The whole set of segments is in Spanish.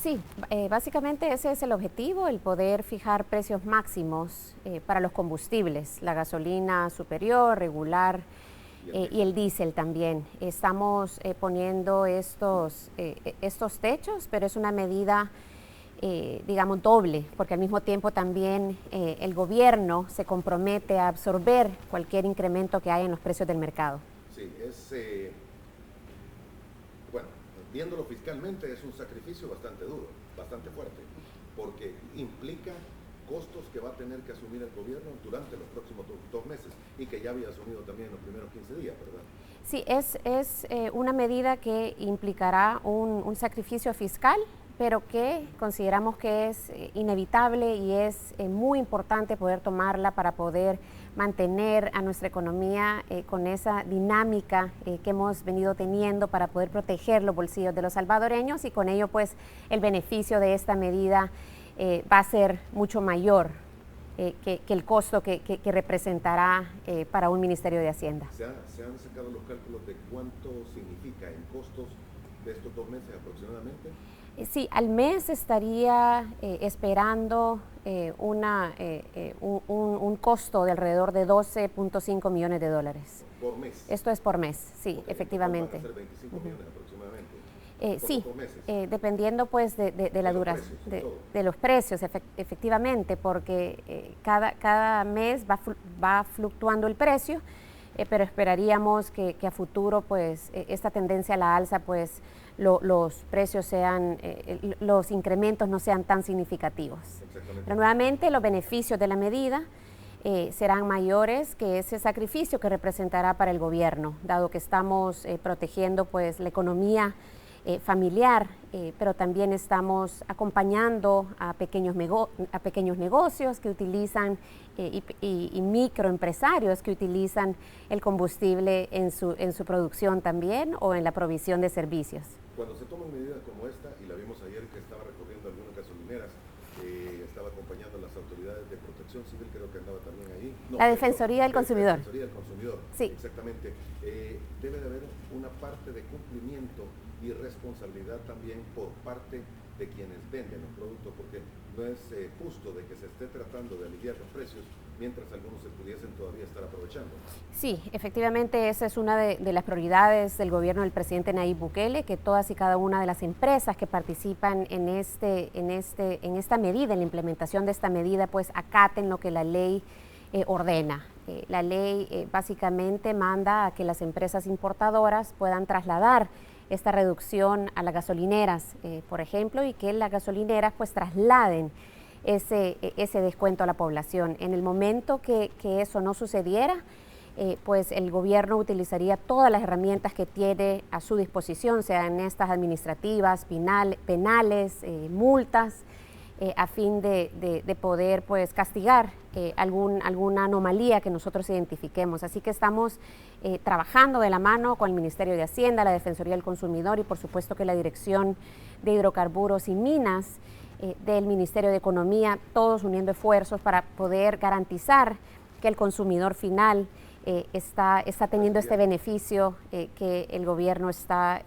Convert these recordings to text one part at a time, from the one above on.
Sí, básicamente ese es el objetivo, el poder fijar precios máximos para los combustibles, la gasolina superior, regular y el diésel también. Estamos poniendo estos techos, pero es una medida, digamos, doble, porque al mismo tiempo también el gobierno se compromete a absorber cualquier incremento que haya en los precios del mercado. Sí, bueno, viéndolo fiscalmente es un sacrificio bastante duro, bastante fuerte, porque implica costos que va a tener que asumir el gobierno durante los próximos 2 meses y que ya había asumido también en los primeros 15 días, ¿verdad? Sí, es una medida que implicará un sacrificio fiscal, pero que consideramos que es inevitable y es muy importante poder tomarla para poder mantener a nuestra economía con esa dinámica que hemos venido teniendo para poder proteger los bolsillos de los salvadoreños, y con ello pues el beneficio de esta medida va a ser mucho mayor que el costo que representará para un Ministerio de Hacienda. ¿Se han sacado los cálculos de cuánto significa en costos de estos 2 meses aproximadamente? Sí, al mes estaría esperando un costo de alrededor de $12.5 millones. ¿Por mes? Esto es por mes, sí, okay, efectivamente. ¿Van a ser 25 millones aproximadamente? Sí, dependiendo pues de la duración, de los precios, efectivamente, porque cada mes va fluctuando el precio, pero esperaríamos que a futuro pues esta tendencia a la alza pues los precios los incrementos no sean tan significativos. Pero nuevamente los beneficios de la medida serán mayores que ese sacrificio que representará para el gobierno, dado que estamos protegiendo pues la economía familiar, pero también estamos acompañando a pequeños negocios que utilizan y microempresarios que utilizan el combustible en su producción también, o en la provisión de servicios. Cuando se toman medidas como esta, y la vimos ayer que estaba recorriendo algunas gasolineras, estaba acompañando a las autoridades de protección civil, creo que andaba también ahí. No, la Defensoría del Consumidor. La Defensoría del Consumidor, sí. Exactamente. Debe de haber una parte de cumplimiento y responsabilidad también por parte de quienes venden los productos, porque no es justo de que se esté tratando de aliviar los precios mientras algunos se pudiesen todavía estar aprovechando. Sí, efectivamente esa es una de las prioridades del gobierno del presidente Nayib Bukele, que todas y cada una de las empresas que participan en esta medida, en la implementación de esta medida, pues acaten lo que la ley ordena. La ley básicamente manda a que las empresas importadoras puedan trasladar esta reducción a las gasolineras, por ejemplo, y que las gasolineras pues trasladen ese descuento a la población. En el momento que eso no sucediera, pues el gobierno utilizaría todas las herramientas que tiene a su disposición, sean estas administrativas, penales, multas, a fin de poder pues castigar alguna anomalía que nosotros identifiquemos. Así que estamos trabajando de la mano con el Ministerio de Hacienda, la Defensoría del Consumidor y por supuesto que la Dirección de Hidrocarburos y Minas del Ministerio de Economía, todos uniendo esfuerzos para poder garantizar que el consumidor final está teniendo este beneficio que el gobierno está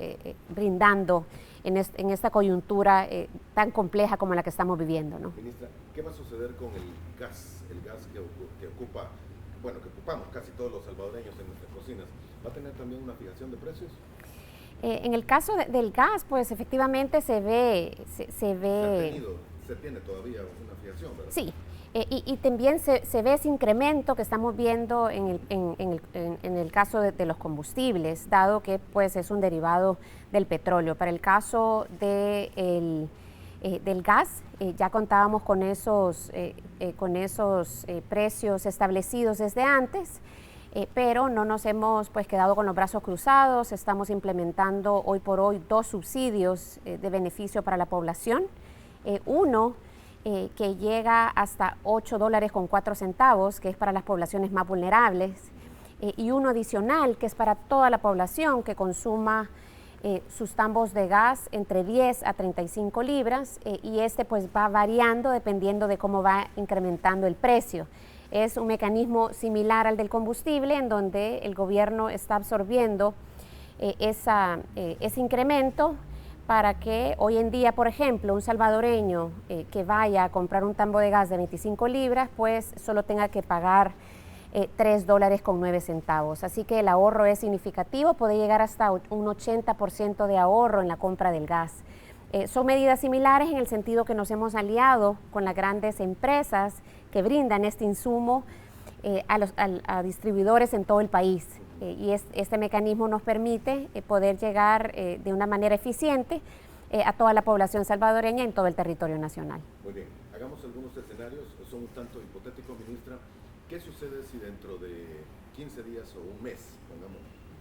brindando en esta coyuntura tan compleja como la que estamos viviendo, ¿no? Ministra, ¿qué va a suceder con el gas que ocupamos casi todos los salvadoreños en nuestras cocinas? ¿Va a tener también una fijación de precios? En el caso del gas, pues efectivamente se tiene todavía una fijación, ¿verdad? Sí, y también se ve ese incremento que estamos viendo en el caso de los combustibles, dado que pues es un derivado del petróleo. Para el caso del gas, ya contábamos con esos precios establecidos desde antes, pero no nos hemos pues quedado con los brazos cruzados. Estamos implementando hoy por hoy 2 subsidios de beneficio para la población. Uno que llega hasta $8.04, que es para las poblaciones más vulnerables, y uno adicional que es para toda la población que consuma sus tambos de gas entre 10 a 35 libras, y pues va variando dependiendo de cómo va incrementando el precio. Es un mecanismo similar al del combustible, en donde el gobierno está absorbiendo ese incremento para que hoy en día, por ejemplo, un salvadoreño que vaya a comprar un tambo de gas de 25 libras, pues solo tenga que pagar $3.09. Así que el ahorro es significativo, puede llegar hasta un 80% de ahorro en la compra del gas. Son medidas similares en el sentido que nos hemos aliado con las grandes empresas que brindan este insumo a distribuidores en todo el país. Y este mecanismo nos permite poder llegar de una manera eficiente a toda la población salvadoreña en todo el territorio nacional. Muy bien, hagamos algunos escenarios, son un tanto hipotéticos, ministra. ¿Qué sucede si dentro de 15 días o un mes,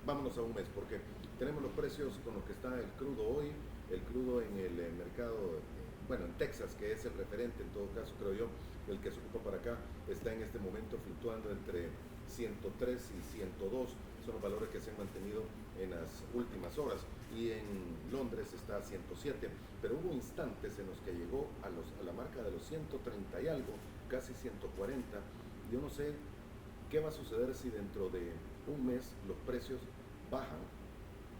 vámonos a un mes, porque tenemos los precios con los que está el crudo hoy, el crudo en el mercado, bueno, en Texas, que es el referente en todo caso, creo yo, el que se ocupa para acá, está en este momento fluctuando entre 103 y 102, son los valores que se han mantenido en las últimas horas, y en Londres está a 107, pero hubo instantes en los que llegó a la marca de los 130 y algo, casi 140. Yo no sé qué va a suceder si dentro de un mes los precios bajan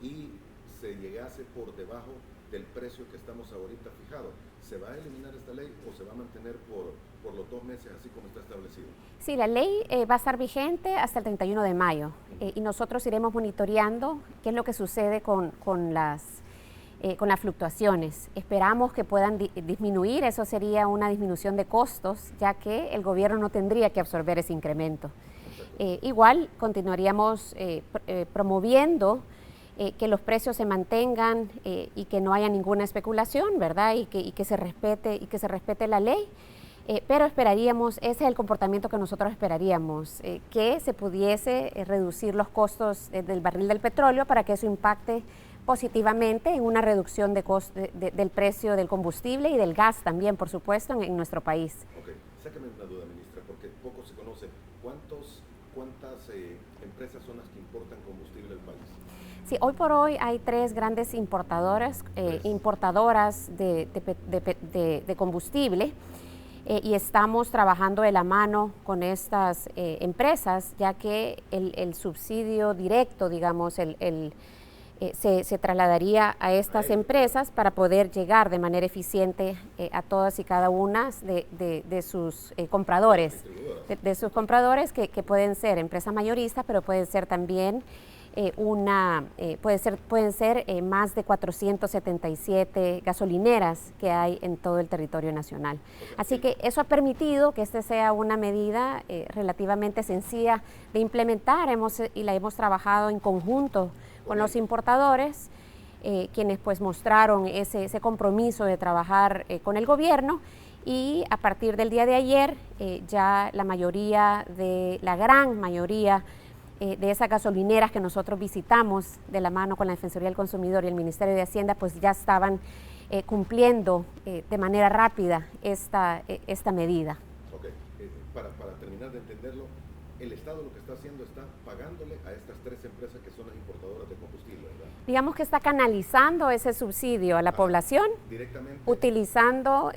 y se llegase por debajo del precio que estamos ahorita fijado. ¿Se va a eliminar esta ley o se va a mantener por los 2 meses así como está establecido? Sí, la ley va a estar vigente hasta el 31 de mayo y nosotros iremos monitoreando qué es lo que sucede con las fluctuaciones. Esperamos que puedan disminuir, eso sería una disminución de costos, ya que el gobierno no tendría que absorber ese incremento. Igual continuaríamos promoviendo que los precios se mantengan y que no haya ninguna especulación, ¿verdad? Y que se respete la ley. Pero esperaríamos, ese es el comportamiento que nosotros esperaríamos, que se pudiese reducir los costos del barril del petróleo para que eso impacte positivamente en una reducción del precio del combustible y del gas también, por supuesto, en nuestro país. Ok, sáqueme una duda, ministra, porque poco se conoce. ¿Cuántas empresas son las que importan combustible al país? Sí, hoy por hoy hay 3 grandes importadoras de combustible y estamos trabajando de la mano con estas empresas, ya que el subsidio directo, digamos, se trasladaría a estas empresas para poder llegar de manera eficiente a todas y cada una de sus compradores, de sus compradores que pueden ser empresas mayoristas, pero pueden ser también pueden ser más de 477 gasolineras que hay en todo el territorio nacional. Así que eso ha permitido que esta sea una medida relativamente sencilla de implementar y la hemos trabajado en conjunto con los importadores, quienes pues mostraron ese compromiso de trabajar con el gobierno, y a partir del día de ayer ya la gran mayoría de esas gasolineras que nosotros visitamos de la mano con la Defensoría del Consumidor y el Ministerio de Hacienda, pues ya estaban cumpliendo de manera rápida esta medida. Ok, para terminar de entenderlo, el Estado lo que está haciendo está pagándole a estas 3 empresas que son las importadoras de combustible, ¿verdad? Digamos que está canalizando ese subsidio a la población, directamente utilizando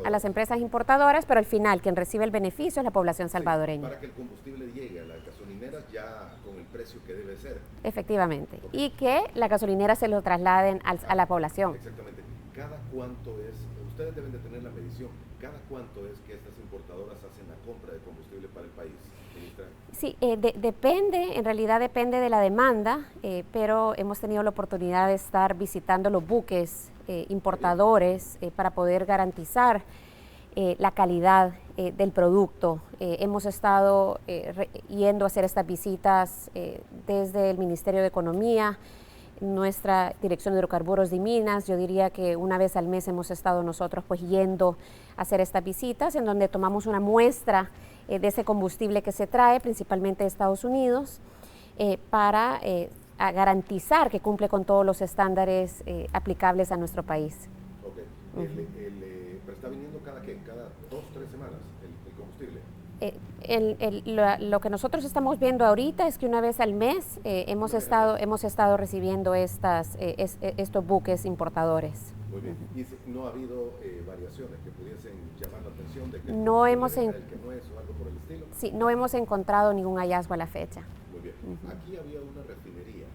a las empresas importadoras, pero al final quien recibe el beneficio es la población salvadoreña. Para que el combustible llegue a las gasolineras ya con el precio que debe ser. Efectivamente, y que las gasolineras se lo trasladen a la población. Exactamente. ¿Cada cuánto es? Ustedes deben de tener la medición. ¿Cada cuánto es que estas importadoras hacen la compra de combustible para el país, ministra? Sí, depende, en realidad depende de la demanda, pero hemos tenido la oportunidad de estar visitando los buques importadores para poder garantizar la calidad del producto. Hemos estado yendo a hacer estas visitas desde el Ministerio de Economía, nuestra Dirección de Hidrocarburos y Minas. Yo diría que una vez al mes hemos estado nosotros pues yendo a hacer estas visitas, en donde tomamos una muestra de ese combustible que se trae principalmente de Estados Unidos para garantizar que cumple con todos los estándares aplicables a nuestro país. Ok. Pero está viniendo cada 2-3 semanas el combustible. Lo que nosotros estamos viendo ahorita es que una vez al mes hemos estado recibiendo estos buques importadores. Muy bien. ¿Y no ha habido variaciones que pudiesen llamar la atención de que no hemos el que no es o algo por el estilo? Sí, no hemos encontrado ningún hallazgo a la fecha. Muy bien. Aquí había una refinería,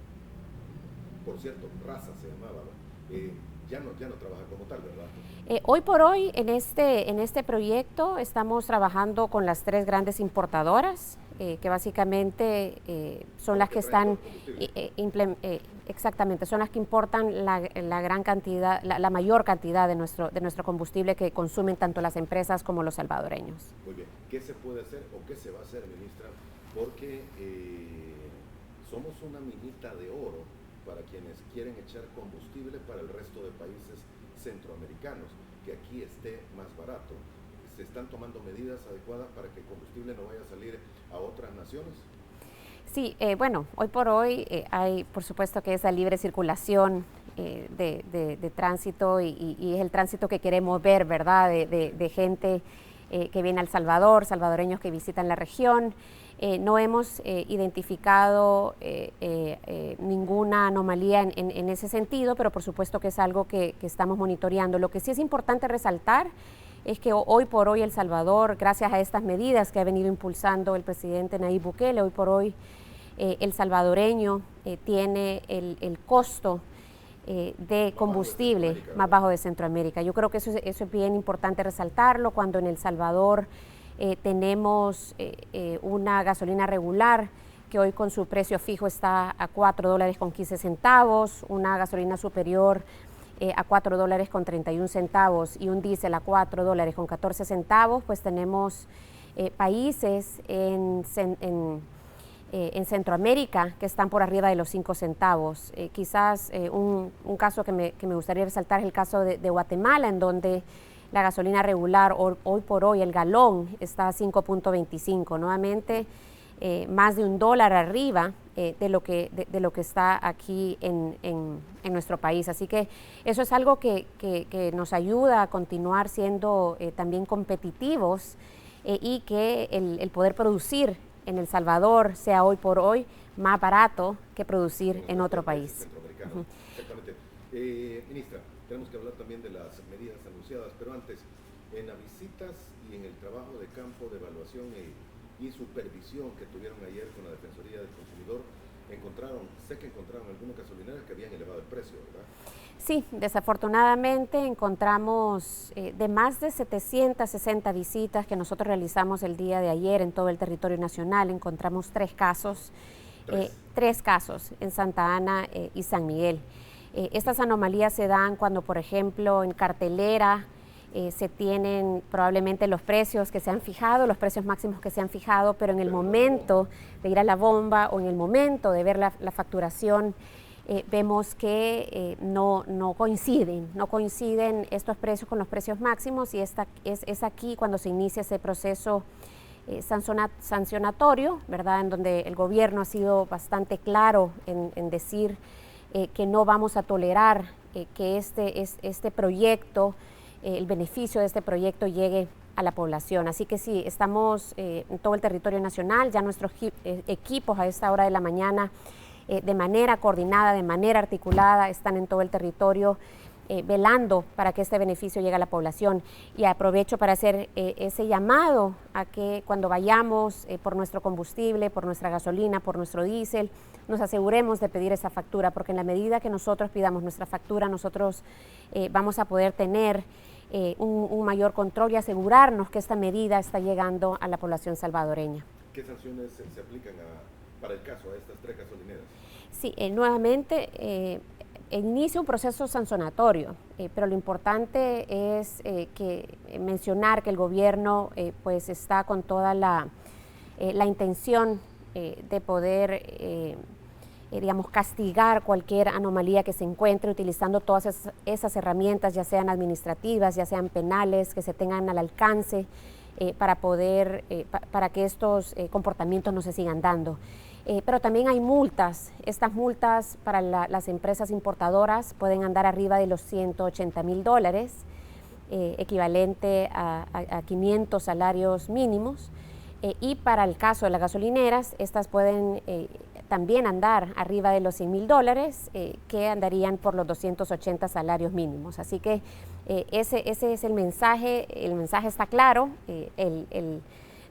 por cierto, Raza se llamaba, ya no trabaja como tal, ¿verdad? Hoy por hoy en este proyecto estamos trabajando con las 3 grandes importadoras, que básicamente son las que están, exactamente, son las que importan la gran cantidad, la mayor cantidad de nuestro combustible que consumen tanto las empresas como los salvadoreños. Muy bien, ¿qué se puede hacer o qué se va a hacer, ministra? Porque somos una minita de oro para quienes quieren echar combustible para el resto de países centroamericanos, que aquí esté más barato. ¿Se están tomando medidas adecuadas para que el combustible no vaya a salir a otras naciones? Sí, bueno, hoy por hoy hay, por supuesto, que esa libre circulación de tránsito y es el tránsito que queremos ver, ¿verdad? De gente que viene a El Salvador, salvadoreños que visitan la región. No hemos identificado ninguna anomalía en ese sentido, pero por supuesto que es algo que estamos monitoreando. Lo que sí es importante resaltar es que hoy por hoy El Salvador, gracias a estas medidas que ha venido impulsando el presidente Nayib Bukele, hoy por hoy el salvadoreño tiene el costo de combustible más bajo de Centroamérica. Yo creo que eso es bien importante resaltarlo cuando en El Salvador tenemos una gasolina regular que hoy con su precio fijo está a $4.15, una gasolina superior a $4.31 y un diésel a $4.14, pues tenemos países en Centroamérica que están por arriba de los 5 centavos. Quizás un caso que me gustaría resaltar es el caso de Guatemala, en donde la gasolina regular hoy por hoy, el galón, está a 5.25, nuevamente más de $1 arriba de lo que está aquí en nuestro país. Así que eso es algo que nos ayuda a continuar siendo también competitivos y que el poder producir en El Salvador sea hoy por hoy más barato que producir en otro país. Exactamente. Ministra, tenemos que hablar también de las medidas anunciadas, pero antes, en las visitas y en el trabajo de campo de evaluación y supervisión que tuvieron ayer con la Defensoría del Consumidor, sé que encontraron algunas gasolineras que habían elevado el precio, ¿verdad? Sí, desafortunadamente encontramos de más de 760 visitas que nosotros realizamos el día de ayer en todo el territorio nacional, encontramos 3 casos, tres casos en Santa Ana y San Miguel. Estas anomalías se dan cuando, por ejemplo, en cartelera se tienen probablemente los precios que se han fijado, los precios máximos que se han fijado, pero en el momento de ir a la bomba o en el momento de ver la facturación, vemos que no coinciden estos precios con los precios máximos y es aquí cuando se inicia ese proceso sancionatorio, ¿verdad? En donde el gobierno ha sido bastante claro en decir que no vamos a tolerar que este proyecto, el beneficio de este proyecto llegue a la población. Así que sí, estamos en todo el territorio nacional, ya nuestros equipos a esta hora de la mañana de manera coordinada, de manera articulada, están en todo el territorio velando para que este beneficio llegue a la población. Y aprovecho para hacer ese llamado a que cuando vayamos por nuestro combustible, por nuestra gasolina, por nuestro diésel, nos aseguremos de pedir esa factura, porque en la medida que nosotros pidamos nuestra factura, nosotros vamos a poder tener un mayor control y asegurarnos que esta medida está llegando a la población salvadoreña. ¿Qué sanciones se aplican para el caso a estas 3 gasolineras? Sí, nuevamente inicia un proceso sancionatorio, pero lo importante es mencionar que el gobierno pues está con toda la intención de poder digamos, castigar cualquier anomalía que se encuentre utilizando todas esas herramientas, ya sean administrativas, ya sean penales, que se tengan al alcance para que estos comportamientos no se sigan dando. Pero también hay multas. Estas multas para las empresas importadoras pueden andar arriba de los $180,000, equivalente a 500 salarios mínimos. Y para el caso de las gasolineras, estas pueden también andar arriba de los $100,000, que andarían por los 280 salarios mínimos. Así que ese es el mensaje está claro,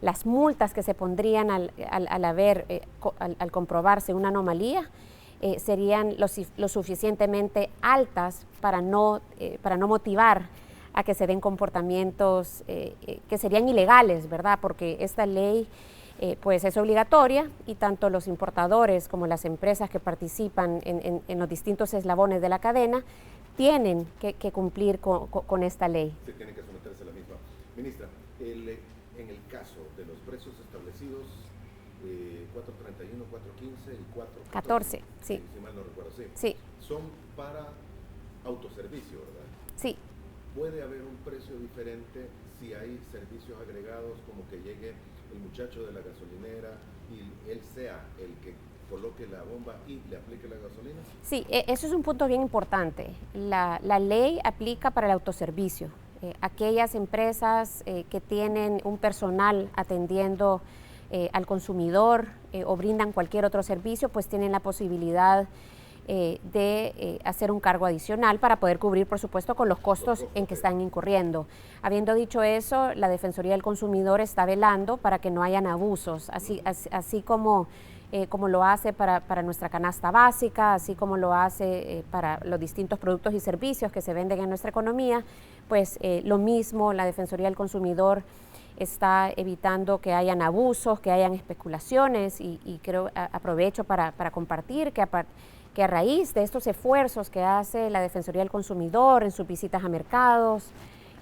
las multas que se pondrían al comprobarse una anomalía serían lo suficientemente altas para no motivar a que se den comportamientos que serían ilegales, ¿verdad? Porque esta ley pues es obligatoria y tanto los importadores como las empresas que participan en los distintos eslabones de la cadena tienen que cumplir con esta ley. Se tienen que someterse a la misma. Ministra, en el caso de los precios establecidos 4.31, 4.15 y 4.14, sí. Si mal no recuerdo, sí. Sí. Son para autoservicio, ¿verdad? Sí. ¿Puede haber un precio diferente si hay servicios agregados, como que llegue el muchacho de la gasolinera y él sea el que coloque la bomba y le aplique la gasolina? Sí, eso es un punto bien importante. La ley aplica para el autoservicio. Aquellas empresas que tienen un personal atendiendo al consumidor o brindan cualquier otro servicio, pues tienen la posibilidad de hacer un cargo adicional para poder cubrir, por supuesto, con los costos en que están incurriendo. Habiendo dicho eso, la Defensoría del Consumidor está velando para que no hayan abusos, así como lo hace para nuestra canasta básica, así como lo hace para los distintos productos y servicios que se venden en nuestra economía, pues lo mismo la Defensoría del Consumidor está evitando que hayan abusos, que hayan especulaciones y creo, aprovecho para compartir que a raíz de estos esfuerzos que hace la Defensoría del Consumidor en sus visitas a mercados,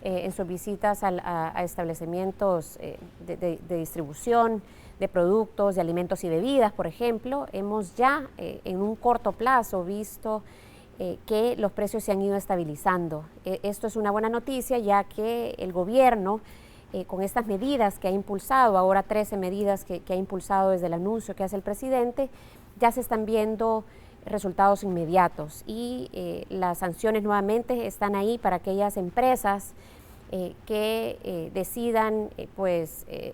en sus visitas a establecimientos de distribución de productos, de alimentos y bebidas, por ejemplo, hemos ya en un corto plazo visto que los precios se han ido estabilizando. Esto es una buena noticia, ya que el gobierno, con estas medidas que ha impulsado, ahora 13 medidas que ha impulsado desde el anuncio que hace el presidente, ya se están viendo resultados inmediatos y las sanciones nuevamente están ahí para aquellas empresas que decidan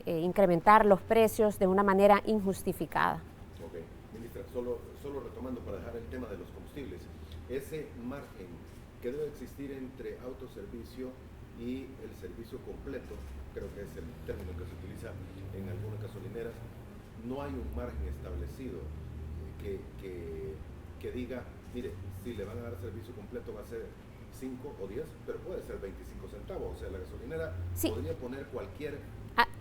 incrementar los precios de una manera injustificada. Ok, ministra, solo retomando para dejar el tema de los combustibles, ese margen que debe existir entre autoservicio y el servicio completo, creo que es el término que se utiliza en algunas gasolineras, no hay un margen establecido que diga, mire, si le van a dar servicio completo va a ser 5 o 10, pero puede ser 25 centavos, o sea, la gasolinera podría poner cualquier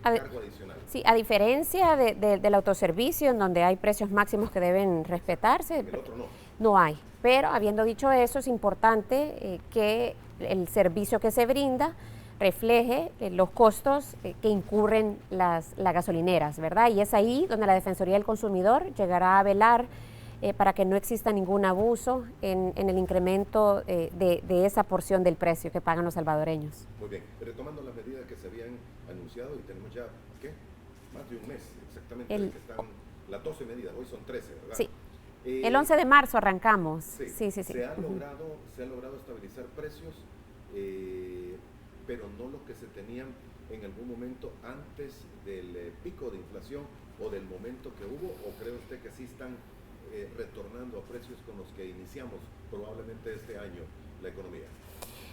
cargo adicional. Sí, a diferencia del autoservicio, en donde hay precios máximos que deben respetarse, el otro no. No hay, pero habiendo dicho eso, es importante que el servicio que se brinda refleje los costos que incurren las gasolineras, ¿verdad? Y es ahí donde la Defensoría del Consumidor llegará a velar para que no exista ningún abuso en el incremento de esa porción del precio que pagan los salvadoreños. Muy bien, retomando las medidas que se habían anunciado y tenemos ya, ¿qué? Más de un mes exactamente, que están las 12 medidas, hoy son 13, ¿verdad? Sí, el 11 de marzo arrancamos. Sí. Se han logrado estabilizar precios, pero no los que se tenían en algún momento antes del pico de inflación o del momento que hubo, o cree usted que sí están retornando a precios con los que iniciamos probablemente este año la economía?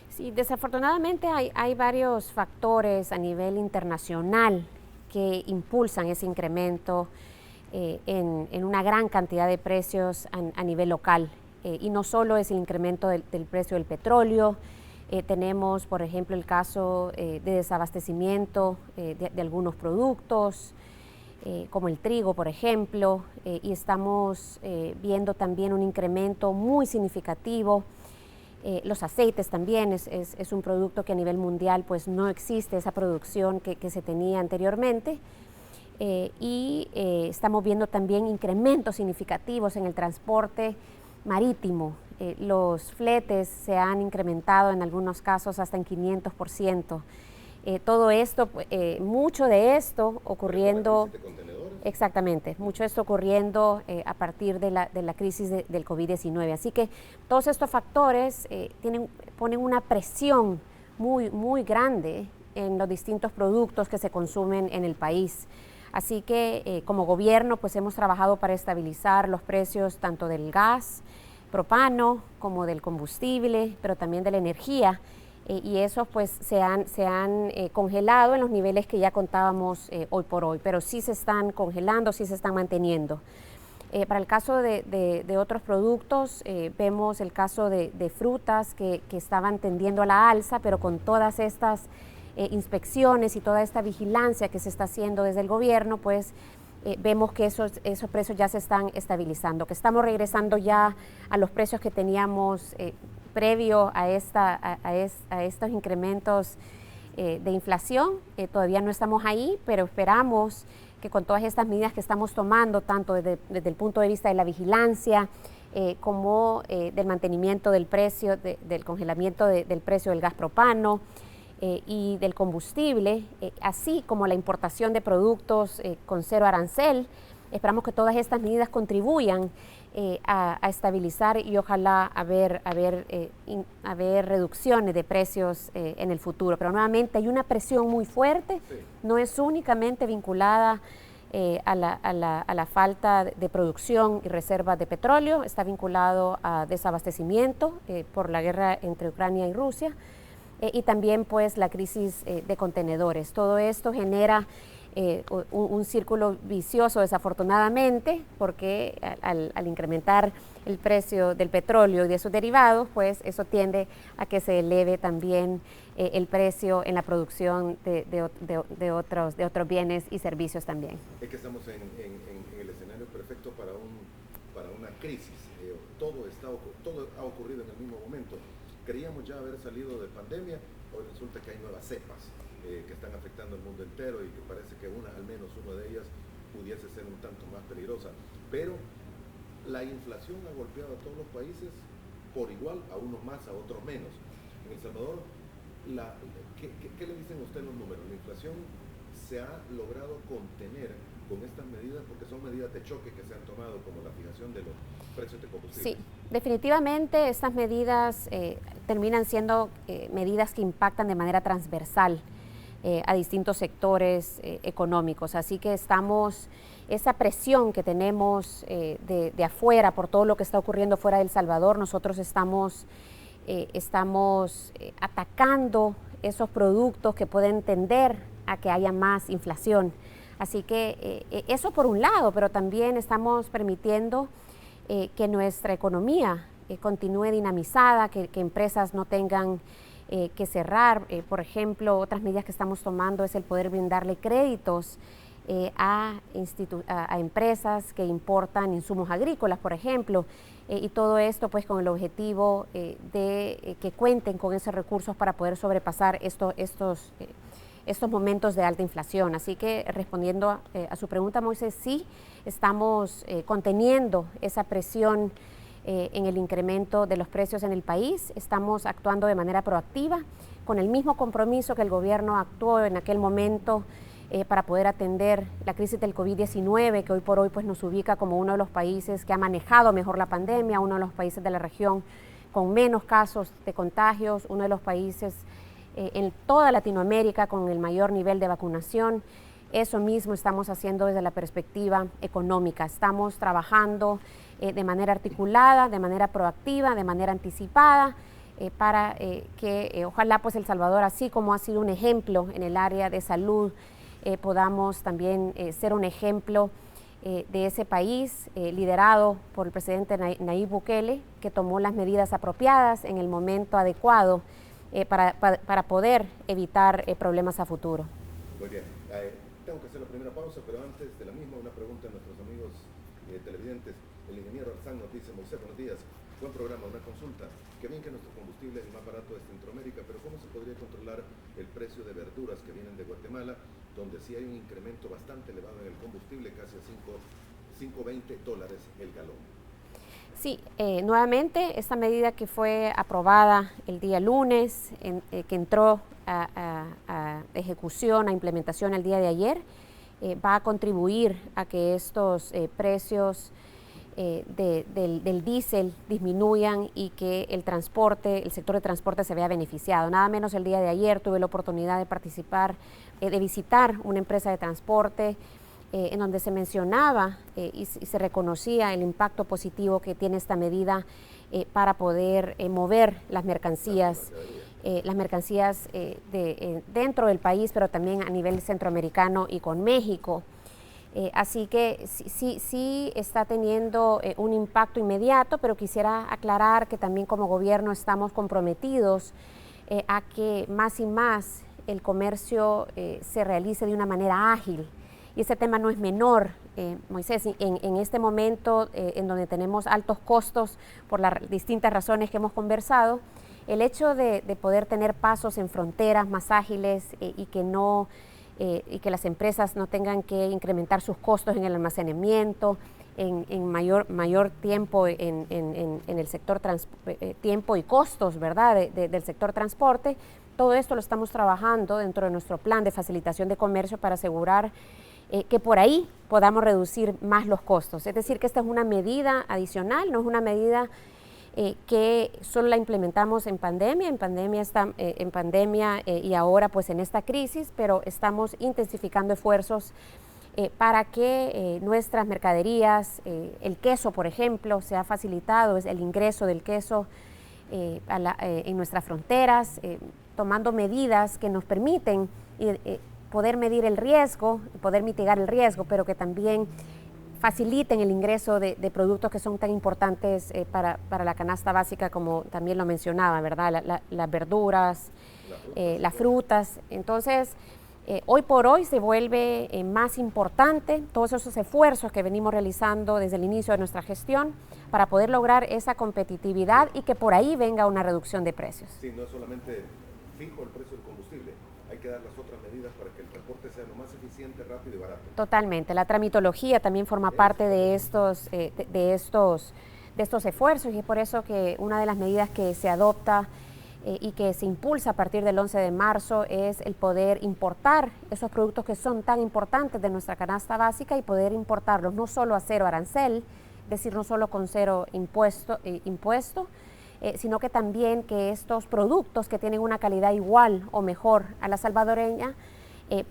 Sí, desafortunadamente hay varios factores a nivel internacional que impulsan ese incremento en una gran cantidad de precios a nivel local. Y no solo es el incremento del precio del petróleo, tenemos, por ejemplo, el caso de desabastecimiento de algunos productos, como el trigo, por ejemplo, y estamos viendo también un incremento muy significativo. Los aceites también es un producto que a nivel mundial pues no existe esa producción que se tenía anteriormente. Estamos viendo también incrementos significativos en el transporte marítimo. Los fletes se han incrementado en algunos casos hasta en 500%. Todo esto, mucho de esto ocurriendo, exactamente, mucho de esto ocurriendo a partir de la crisis del COVID-19. Así que todos estos factores ponen una presión muy grande en los distintos productos que se consumen en el país. Así que como gobierno pues hemos trabajado para estabilizar los precios tanto del gas propano como del combustible, pero también de la energía. Y esos pues se han congelado en los niveles que ya contábamos hoy por hoy, pero sí se están congelando, sí se están manteniendo. Para el caso de otros productos, vemos el caso de frutas que estaban tendiendo a la alza, pero con todas estas inspecciones y toda esta vigilancia que se está haciendo desde el gobierno, pues vemos que esos precios ya se están estabilizando, que estamos regresando ya a los precios que teníamos previo a estos incrementos de inflación. Todavía no estamos ahí, pero esperamos que con todas estas medidas que estamos tomando, tanto desde el punto de vista de la vigilancia, como del mantenimiento del precio, del congelamiento del precio del gas propano y del combustible, así como la importación de productos con cero arancel, esperamos que todas estas medidas contribuyan a estabilizar y ojalá haber reducciones de precios en el futuro. Pero nuevamente hay una presión muy fuerte, no es únicamente vinculada a la falta de producción y reservas de petróleo, está vinculado a desabastecimiento por la guerra entre Ucrania y Rusia y también pues la crisis de contenedores. Todo esto genera un círculo vicioso desafortunadamente, porque al incrementar el precio del petróleo y de sus derivados, pues eso tiende a que se eleve también el precio en la producción de otros bienes y servicios también. Es que estamos en el escenario perfecto para una crisis. Todo ha ocurrido en el mismo momento. Creíamos ya haber salido de pandemia, hoy resulta que hay nuevas cepas que están afectando al mundo entero y que parece que al menos una de ellas pudiese ser un tanto más peligrosa. Pero la inflación ha golpeado a todos los países por igual, a unos más, a otros menos. En El Salvador, ¿qué le dicen a usted los números? La inflación se ha logrado contener con estas medidas, porque son medidas de choque que se han tomado, como la fijación de los precios de combustible. Sí, definitivamente estas medidas terminan siendo medidas que impactan de manera transversal a distintos sectores económicos. Así que esa presión que tenemos de afuera por todo lo que está ocurriendo fuera de El Salvador, nosotros estamos atacando esos productos que pueden tender a que haya más inflación. Así que eso por un lado, pero también estamos permitiendo que nuestra economía continúe dinamizada, que empresas no tengan que cerrar. Por ejemplo, otras medidas que estamos tomando es el poder brindarle créditos a empresas que importan insumos agrícolas, por ejemplo, y todo esto pues con el objetivo de que cuenten con esos recursos para poder sobrepasar estos momentos de alta inflación. Así que respondiendo a su pregunta, Moisés, sí, estamos conteniendo esa presión en el incremento de los precios en el país, estamos actuando de manera proactiva, con el mismo compromiso que el gobierno actuó en aquel momento para poder atender la crisis del COVID-19, que hoy por hoy pues, nos ubica como uno de los países que ha manejado mejor la pandemia, uno de los países de la región con menos casos de contagios, uno de los países en toda Latinoamérica con el mayor nivel de vacunación. Eso mismo estamos haciendo desde la perspectiva económica. Estamos trabajando de manera articulada, de manera proactiva, de manera anticipada, para que ojalá pues El Salvador, así como ha sido un ejemplo en el área de salud, podamos también ser un ejemplo de ese país liderado por el presidente Nayib Bukele, que tomó las medidas apropiadas en el momento adecuado para poder evitar problemas a futuro. Muy bien. Tengo que hacer la primera pausa, pero antes de la misma, una pregunta a nuestros amigos televidentes. El ingeniero Arzán nos dice: Moisés, buenos días, buen programa, una consulta. Qué bien que nuestro combustible es el más barato de Centroamérica, pero ¿cómo se podría controlar el precio de verduras que vienen de Guatemala, donde sí hay un incremento bastante elevado en el combustible, casi a $5.20 el galón? Sí, nuevamente esta medida que fue aprobada el día lunes, que entró a ejecución, a implementación el día de ayer, va a contribuir a que estos precios del diésel disminuyan y que el sector de transporte se vea beneficiado. Nada menos el día de ayer tuve la oportunidad de participar, de visitar una empresa de transporte en donde se mencionaba y se reconocía el impacto positivo que tiene esta medida para poder mover las mercancías dentro del país, pero también a nivel centroamericano y con México. Así que sí está teniendo un impacto inmediato, pero quisiera aclarar que también como gobierno estamos comprometidos a que más y más el comercio se realice de una manera ágil. Y ese tema no es menor, Moisés, en este momento en donde tenemos altos costos por las distintas razones que hemos conversado, el hecho de poder tener pasos en fronteras más ágiles y que las empresas no tengan que incrementar sus costos en el almacenamiento, en mayor tiempo en el sector tiempo y costos, ¿verdad?, del sector transporte. Todo esto lo estamos trabajando dentro de nuestro plan de facilitación de comercio para asegurar que por ahí podamos reducir más los costos. Es decir, que esta es una medida adicional, no es una medida que solo la implementamos en pandemia y ahora pues en esta crisis, pero estamos intensificando esfuerzos para que nuestras mercaderías, el queso por ejemplo, se ha facilitado el ingreso del queso en nuestras fronteras, tomando medidas que nos permiten poder medir el riesgo, poder mitigar el riesgo, pero que también faciliten el ingreso de productos que son tan importantes para la canasta básica, como también lo mencionaba, ¿verdad? Las verduras, las frutas. Entonces, hoy por hoy se vuelve más importante todos esos esfuerzos que venimos realizando desde el inicio de nuestra gestión para poder lograr esa competitividad y que por ahí venga una reducción de precios. Sí, no es solamente fijo el precio del combustible, hay que dar las otras medidas para que el transporte sea lo más eficiente, rápido y barato. Totalmente, la tramitología también forma parte de estos esfuerzos, y es por eso que una de las medidas que se adopta y que se impulsa a partir del 11 de marzo es el poder importar esos productos que son tan importantes de nuestra canasta básica y poder importarlos no solo a cero arancel, es decir, no solo con cero impuesto, sino que también que estos productos que tienen una calidad igual o mejor a la salvadoreña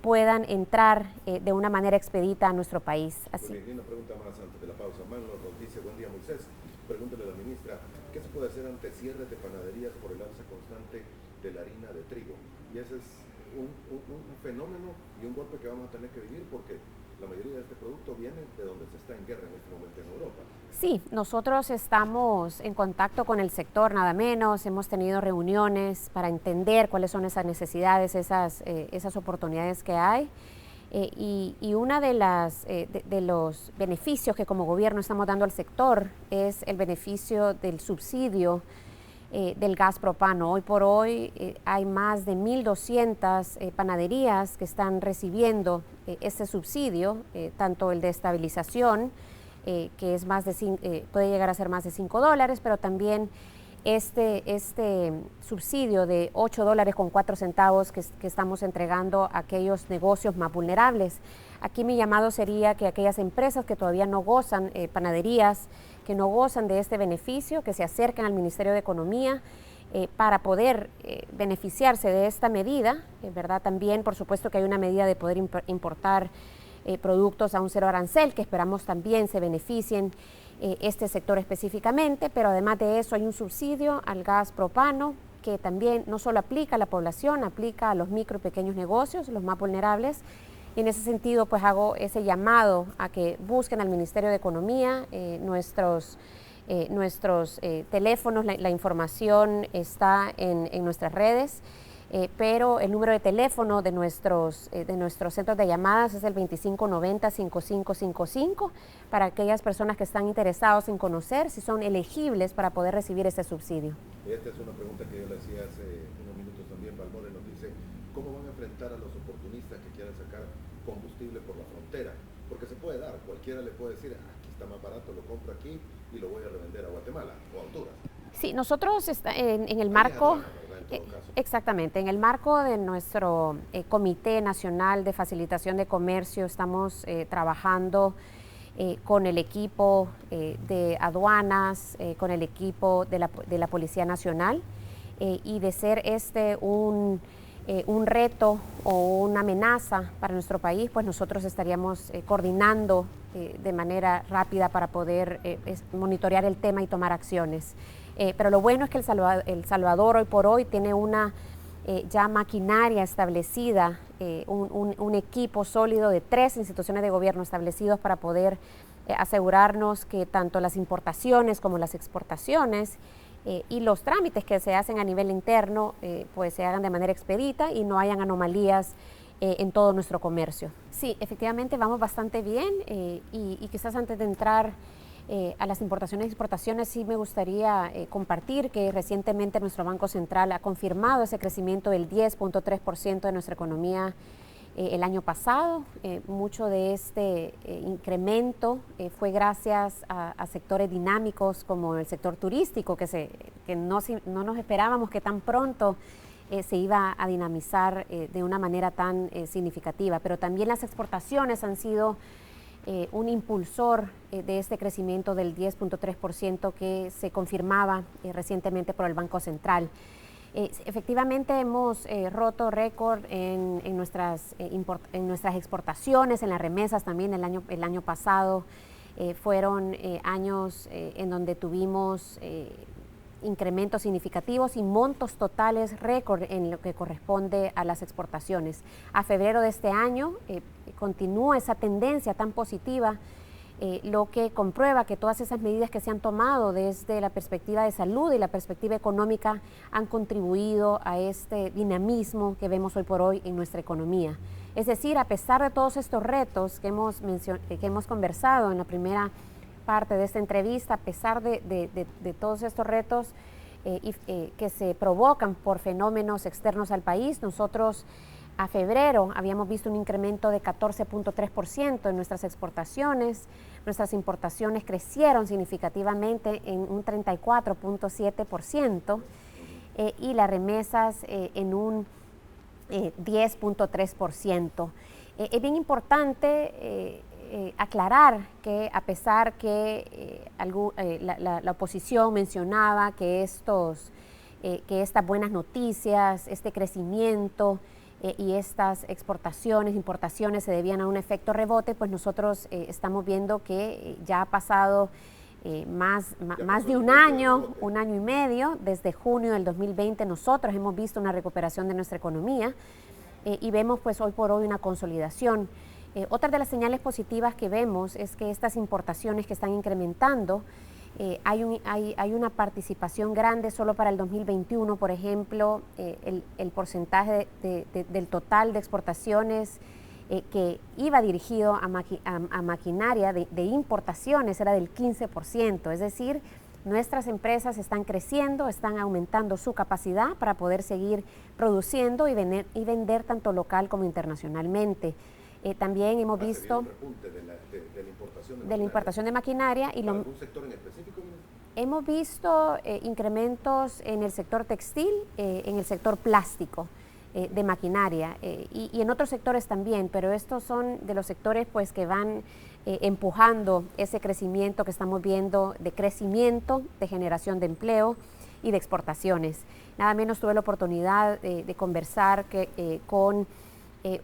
puedan entrar de una manera expedita a nuestro país. Así. Bien, una pregunta más antes de la pausa. Manlo nos dice, buen día Moisés, pregúntale a la ministra, ¿qué se puede hacer ante cierres de panaderías por el alza constante de la harina de trigo? Y ese es un fenómeno y un golpe que vamos a tener que vivir porque la mayoría de este producto viene de donde se está en guerra en este momento en Europa. Sí, nosotros estamos en contacto con el sector, nada menos, hemos tenido reuniones para entender cuáles son esas necesidades, esas oportunidades que hay. Y una de los beneficios que como gobierno estamos dando al sector es el beneficio del subsidio del gas propano. Hoy por hoy hay más de 1.200 panaderías que están recibiendo este subsidio, tanto el de estabilización, que es puede llegar a ser más de $5, pero también este subsidio de $8.04 que estamos entregando a aquellos negocios más vulnerables. Aquí mi llamado sería que aquellas empresas que todavía no gozan, panaderías, que no gozan de este beneficio, que se acerquen al Ministerio de Economía para poder beneficiarse de esta medida, ¿verdad? También, por supuesto, que hay una medida de poder importar productos a un cero arancel, que esperamos también se beneficien este sector específicamente, pero además de eso hay un subsidio al gas propano que también no solo aplica a la población, aplica a los micro y pequeños negocios, los más vulnerables. Y en ese sentido, pues hago ese llamado a que busquen al Ministerio de Economía, nuestros teléfonos, la información está en nuestras redes. Pero el número de teléfono de nuestros centros de llamadas es el 2590-5555 para aquellas personas que están interesados en conocer si son elegibles para poder recibir ese subsidio. Esta es una pregunta que yo le hacía hace unos minutos también. Balmore nos dice, ¿cómo van a enfrentar a los oportunistas que quieran sacar combustible por la frontera? Porque se puede dar, cualquiera le puede decir, aquí está más barato, lo compro aquí y lo voy a revender a Guatemala o a Honduras. Sí, nosotros en el marco... Exactamente, en el marco de nuestro Comité Nacional de Facilitación de Comercio estamos trabajando con el equipo de aduanas, con el equipo de la Policía Nacional y de ser un reto o una amenaza para nuestro país, pues nosotros estaríamos coordinando de manera rápida para poder monitorear el tema y tomar acciones. Pero lo bueno es que El Salvador hoy por hoy tiene una ya maquinaria establecida, un equipo sólido de 3 instituciones de gobierno establecidos para poder asegurarnos que tanto las importaciones como las exportaciones y los trámites que se hacen a nivel interno pues se hagan de manera expedita y no hayan anomalías en todo nuestro comercio. Sí, efectivamente vamos bastante bien y quizás antes de entrar a las importaciones y exportaciones sí me gustaría compartir que recientemente nuestro Banco Central ha confirmado ese crecimiento del 10.3% de nuestra economía el año pasado. Mucho de este incremento fue gracias a sectores dinámicos como el sector turístico, que no nos esperábamos que tan pronto se iba a dinamizar de una manera tan significativa, pero también las exportaciones han sido un impulsor de este crecimiento del 10.3% que se confirmaba recientemente por el Banco Central. Efectivamente hemos roto récord en nuestras exportaciones, en las remesas también. El año pasado fueron años en donde tuvimos incrementos significativos y montos totales récord en lo que corresponde a las exportaciones. A febrero de este año continúa esa tendencia tan positiva, lo que comprueba que todas esas medidas que se han tomado desde la perspectiva de salud y la perspectiva económica han contribuido a este dinamismo que vemos hoy por hoy en nuestra economía. Es decir, a pesar de todos estos retos que hemos conversado en la primera parte de esta entrevista, a pesar de todos estos retos que se provocan por fenómenos externos al país, nosotros a febrero habíamos visto un incremento de 14.3% en nuestras exportaciones, nuestras importaciones crecieron significativamente en un 34.7% y las remesas en un 10.3%. Es bien importante aclarar que a pesar que la oposición mencionaba que estas buenas noticias, este crecimiento y estas exportaciones, importaciones se debían a un efecto rebote, pues nosotros estamos viendo que ya ha pasado más de un año y medio, desde junio del 2020 nosotros hemos visto una recuperación de nuestra economía y vemos pues hoy por hoy una consolidación. Otra de las señales positivas que vemos es que estas importaciones que están incrementando, hay una participación grande solo para el 2021, por ejemplo, el porcentaje del total de exportaciones que iba dirigido a maquinaria de importaciones era del 15%, es decir, nuestras empresas están creciendo, están aumentando su capacidad para poder seguir produciendo y vender tanto local como internacionalmente. También hemos visto de la importación de maquinaria y ¿algún sector en específico? Hemos visto incrementos en el sector textil, en el sector plástico de maquinaria y en otros sectores también, pero estos son de los sectores pues que van empujando ese crecimiento que estamos viendo, de crecimiento, de generación de empleo y de exportaciones. Nada menos tuve la oportunidad de conversar con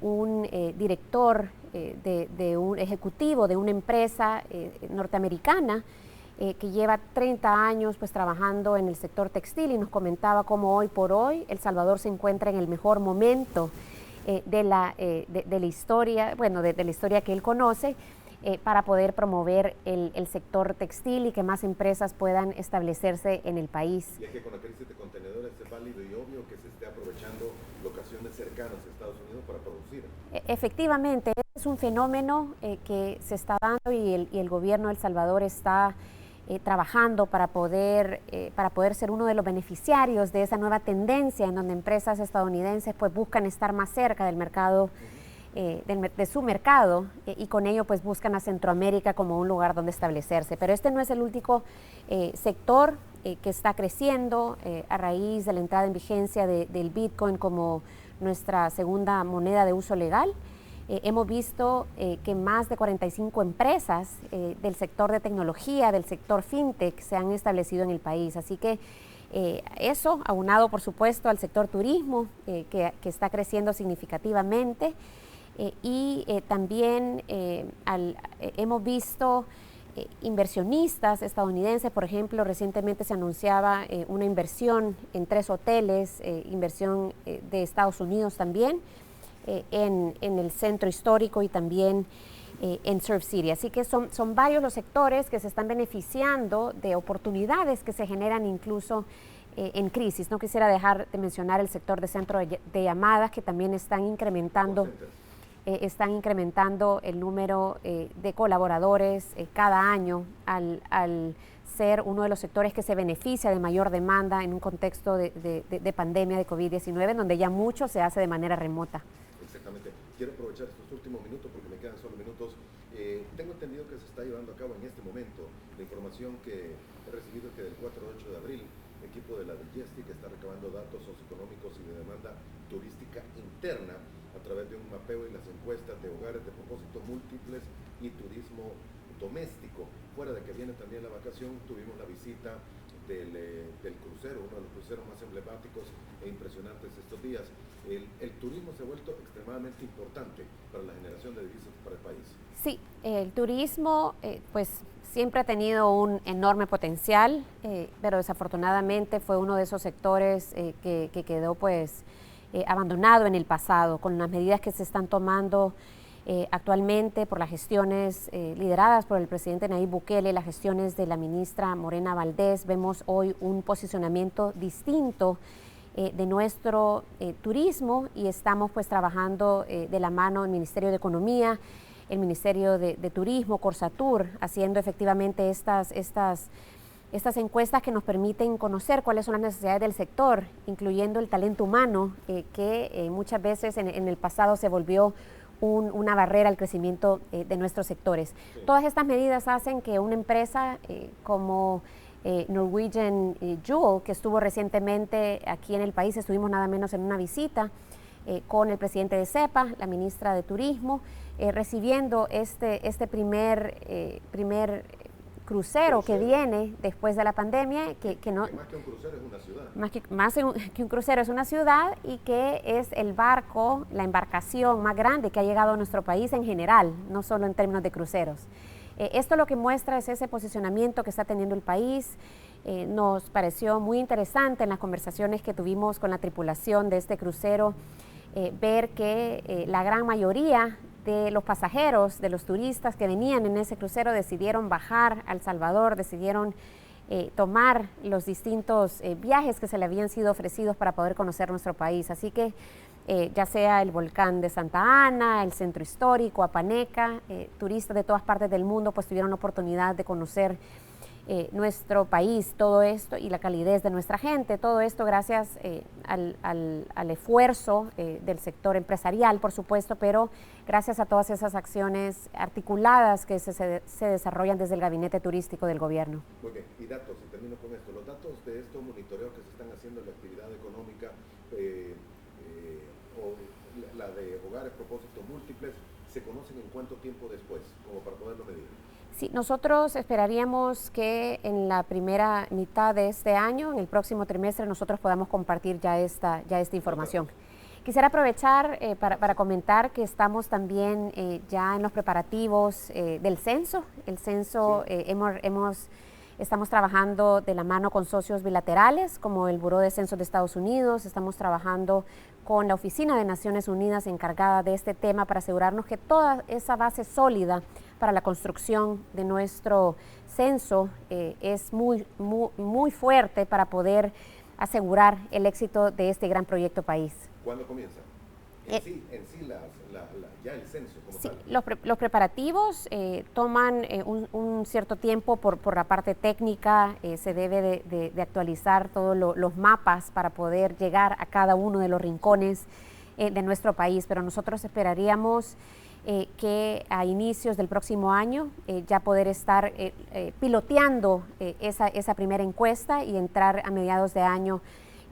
un director de un ejecutivo de una empresa norteamericana que lleva 30 años pues trabajando en el sector textil y nos comentaba cómo hoy por hoy El Salvador se encuentra en el mejor momento de la historia, bueno, de la historia que él conoce para poder promover el sector textil y que más empresas puedan establecerse en el país. Y es que con la crisis de contenedores es válido y obvio que se esté aprovechando locaciones cercanas a Estados Unidos para producir. Efectivamente, es un fenómeno que se está dando y el gobierno de El Salvador está trabajando para poder ser uno de los beneficiarios de esa nueva tendencia en donde empresas estadounidenses pues buscan estar más cerca del mercado, de su mercado y con ello pues buscan a Centroamérica como un lugar donde establecerse. Pero este no es el único sector que está creciendo a raíz de la entrada en vigencia del Bitcoin como nuestra segunda moneda de uso legal. Hemos visto que más de 45 empresas del sector de tecnología, del sector fintech, se han establecido en el país. Así que eso, aunado por supuesto al sector turismo, que está creciendo significativamente, y también hemos visto inversionistas estadounidenses. Por ejemplo, recientemente se anunciaba una inversión en 3 hoteles, inversión de Estados Unidos también, en el centro histórico y también en Surf City. Así que son varios los sectores que se están beneficiando de oportunidades que se generan incluso en crisis. No quisiera dejar de mencionar el sector de centro de llamadas, que también están incrementando el número de colaboradores cada año al ser uno de los sectores que se beneficia de mayor demanda en un contexto de pandemia de COVID-19, donde ya mucho se hace de manera remota. Exactamente. Quiero aprovechar estos últimos minutos porque me quedan solo minutos. Tengo entendido que se está llevando a cabo en este momento la información que he recibido, que del 4 al 8 de abril el equipo de la Digestic está recabando datos socioeconómicos y de demanda turística interna a través de un mapeo y las encuestas de hogares de propósito múltiples y turismo doméstico. Fuera de que viene también la vacación, tuvimos la visita del crucero, uno de los cruceros más emblemáticos e impresionantes estos días. El turismo se ha vuelto extremadamente importante para la generación de divisas para el país. Sí, el turismo pues siempre ha tenido un enorme potencial, pero desafortunadamente fue uno de esos sectores que quedó pues abandonado en el pasado, con las medidas que se están tomando actualmente por las gestiones lideradas por el presidente Nayib Bukele, las gestiones de la ministra Morena Valdés. Vemos hoy un posicionamiento distinto de nuestro turismo, y estamos pues trabajando de la mano el Ministerio de Economía, el Ministerio de Turismo, Corsatur, haciendo efectivamente estas encuestas que nos permiten conocer cuáles son las necesidades del sector, incluyendo el talento humano, que muchas veces en el pasado se volvió una barrera al crecimiento de nuestros sectores. Sí. Todas estas medidas hacen que una empresa como Norwegian Jewel, que estuvo recientemente aquí en el país, estuvimos nada menos en una visita con el presidente de CEPA, la ministra de Turismo, recibiendo este primer crucero que viene después de la pandemia, que no, más que un crucero es una ciudad. Más que un crucero es una ciudad, y que es el barco, la embarcación más grande que ha llegado a nuestro país en general, no solo en términos de cruceros. Esto lo que muestra es ese posicionamiento que está teniendo el país. Nos pareció muy interesante en las conversaciones que tuvimos con la tripulación de este crucero, ver que la gran mayoría de los pasajeros, de los turistas que venían en ese crucero, decidieron bajar a El Salvador, decidieron tomar los distintos viajes que se le habían sido ofrecidos para poder conocer nuestro país. Así que ya sea el volcán de Santa Ana, el centro histórico, Apaneca, turistas de todas partes del mundo pues tuvieron la oportunidad de conocer nuestro país, todo esto, y la calidez de nuestra gente, todo esto gracias al esfuerzo del sector empresarial, por supuesto, pero gracias a todas esas acciones articuladas que se desarrollan desde el gabinete turístico del gobierno. Muy bien, y datos, y termino con esto, los datos de estos monitoreos que se están haciendo en la actividad económica, o la de hogares propósitos múltiples, ¿se conocen en cuánto tiempo después, como para poderlo medir? Sí, nosotros esperaríamos que en la primera mitad de este año, en el próximo trimestre, nosotros podamos compartir ya esta información. Quisiera aprovechar para comentar que estamos también ya en los preparativos del censo. El censo, sí. Estamos trabajando de la mano con socios bilaterales, como el Buró de Censos de Estados Unidos. Estamos trabajando con la Oficina de Naciones Unidas encargada de este tema para asegurarnos que toda esa base sólida para la construcción de nuestro censo es muy fuerte para poder asegurar el éxito de este gran proyecto país. ¿Cuándo comienza? En sí ya el censo como sí, tal. Los preparativos toman un cierto tiempo por la parte técnica. Se debe de actualizar todos los mapas para poder llegar a cada uno de los rincones de nuestro país, pero nosotros esperaríamos que a inicios del próximo año ya poder estar piloteando esa primera encuesta y entrar a mediados de año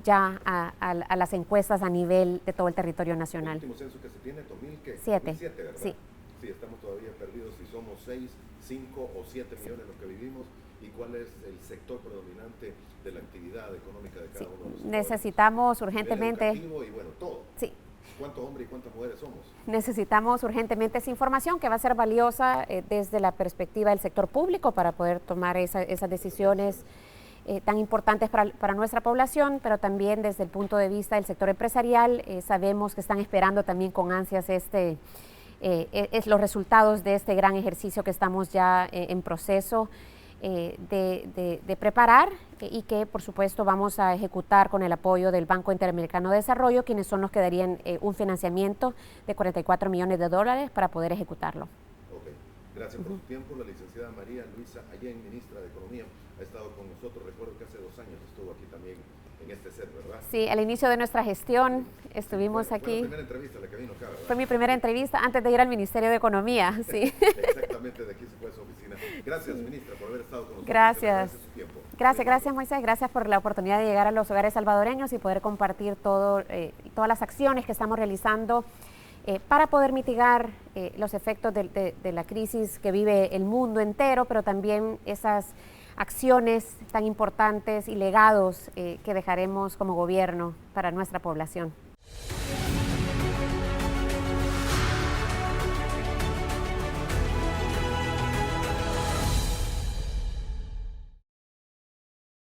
ya a las encuestas a nivel de todo el territorio nacional. El último censo que se tiene, 2007, ¿verdad? Sí. Sí, estamos todavía perdidos si somos 6, 5 o 7 millones los que vivimos, y cuál es el sector predominante de la actividad económica de cada uno de los sectores. Necesitamos urgentemente... Educativo y bueno, todo. Sí. ¿Cuántos hombres y cuántas mujeres somos? Necesitamos urgentemente esa información que va a ser valiosa desde la perspectiva del sector público para poder tomar esas decisiones tan importantes para nuestra población, pero también desde el punto de vista del sector empresarial. Sabemos que están esperando también con ansias los resultados de este gran ejercicio que estamos ya en proceso de preparar y que por supuesto vamos a ejecutar con el apoyo del Banco Interamericano de Desarrollo, quienes son los que darían un financiamiento de $44 millones para poder ejecutarlo. Gracias por su tiempo. La licenciada María Luisa Allén, ministra de Economía, ha estado con nosotros. Recuerdo que hace 2 años estuvo aquí también en este set, ¿verdad? Sí, al inicio de nuestra gestión estuvimos aquí. Fue la primera entrevista la que vino acá, ¿verdad? Fue mi primera entrevista antes de ir al Ministerio de Economía, sí. Exactamente, de aquí se fue a su oficina. Gracias, ministra, por haber estado con nosotros. Gracias. Gracias, Moisés. Gracias por la oportunidad de llegar a los hogares salvadoreños y poder compartir todas las acciones que estamos realizando para poder mitigar los efectos de la crisis que vive el mundo entero, pero también esas acciones tan importantes y legados que dejaremos como gobierno para nuestra población.